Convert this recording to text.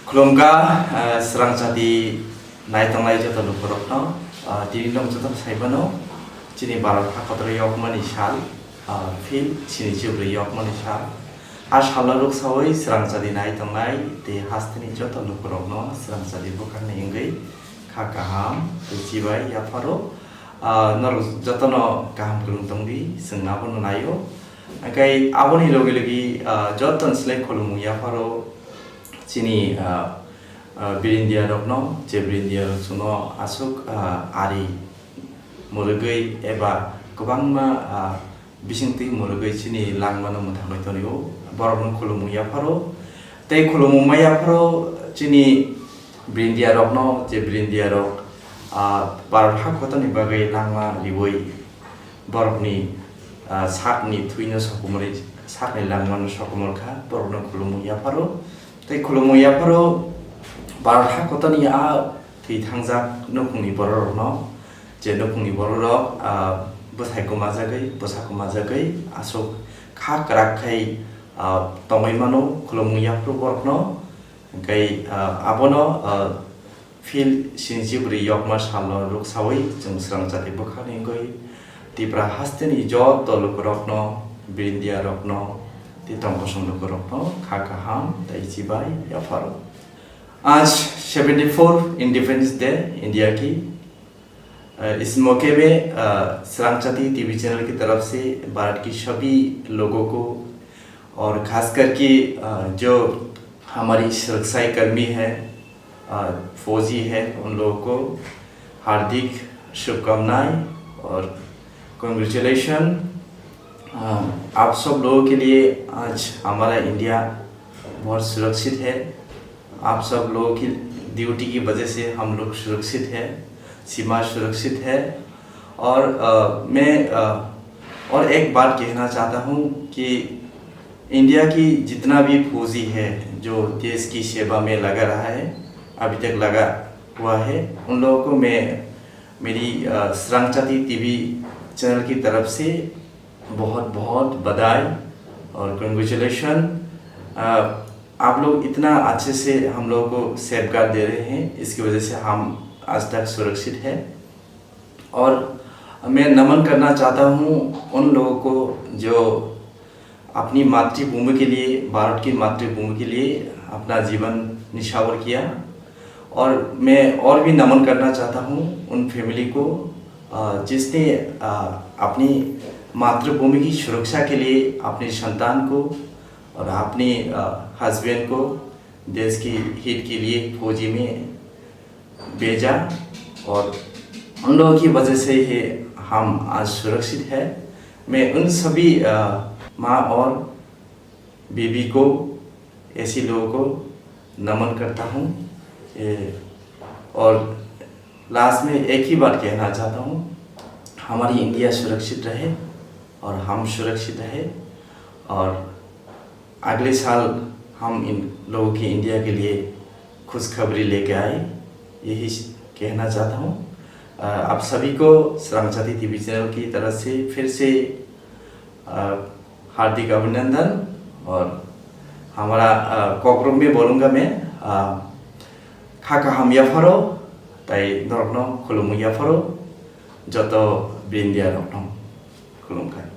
Kulumka serang jadi naik tengah itu terlalu berok no, di dalam itu saibano, cini barat hakatri yok manisal, fil cini cibri yok manisal, ashalaruk sawai serang jadi naik tengah di hastini itu terlalu berok no, serang jadi bukan inggai, kakaham, cibai ya faro, nor jotono kaham keluntung di sengapun nayo, kai aboni logi joton selek kolumu ya faro. Sini Birindia Rokno, Jebrindia Suno Asuk Ari Mulugai Eba Kubangma Bisinti Mulugai Sini Langmano Mutamotonio, Borobun Kulumu Yaparo, Te Kulumu Mayapro, Sini Birindia Rokno, Jebrindia Rok, Barhakotoni Bagai Langma Liwoi, Borobni Sakni Twino Sokumori, Sakni Langman Sokumorka, Borobun Kulumu Yaparo. Tapi kalau mau ya paro barha kota ni ti tangjak nukung ni boror no, je nukung ni boror bosai ko majagai asok kha karakai tomai mano kalau mau ya paro borok no, kai abono fil sinji beri yok mas halo ruk sawai jeng serang jati bukan ingoi ti prahasten ijo tolu korok no, Birindia rok no. Titang kosong lokorono kakaham taijibai या pharaoh आज 74 independence day India की इस मौके में सरांगचाती TV channel की तरफ से भारत की सभी लोगों को और खास करके जो हमारी सुरक्षा कर्मी है फौजी है उन लोगों को हार्दिक शुभकामनाएं और कांग्रेचुलेशन। आप सब लोगों के लिए आज हमारा इंडिया बहुत सुरक्षित है। आप सब लोगों की ड्यूटी की वजह से हम लोग सुरक्षित है, सीमा सुरक्षित है। और मैं और एक बात कहना चाहता हूँ कि इंडिया की जितना भी फौजी है जो देश की सेवा में लगा रहा है, अभी तक लगा हुआ है, उन लोगों को मैं मेरी सरांगचाती टीवी चैनल की तरफ से बहुत बहुत बधाई और कंग्रेचुलेशन। आप लोग इतना अच्छे से हम लोगों को सेफ गार्ड दे रहे हैं, इसकी वजह से हम आज तक सुरक्षित हैं। और मैं नमन करना चाहता हूँ उन लोगों को जो अपनी मातृभूमि के लिए, भारत की मातृभूमि के लिए अपना जीवन निछावर किया। और मैं और भी नमन करना चाहता हूँ उन फैमिली को जिसने अपनी मातृभूमि की सुरक्षा के लिए अपने संतान को और अपने हस्बैंड को देश की हित के लिए फौजी में भेजा। और उन लोगों की वजह से ही हम आज सुरक्षित है। मैं उन सभी माँ और बीबी को, ऐसे लोगों को नमन करता हूँ। और लास्ट में एक ही बात कहना चाहता हूँ, हमारी इंडिया सुरक्षित रहे और हम सुरक्षित रहे। और अगले साल हम इन लोगों की इंडिया के लिए खुशखबरी लेके आए, यही कहना चाहता हूँ। आप सभी को सरांगचाती टीवी चैनल की तरफ से फिर से हार्दिक अभिनंदन। और हमारा कोकरों में बोलूँगा मैं kakaham ya faro tai norokno khulumu ya faro joto Birindia rokno khulumkai।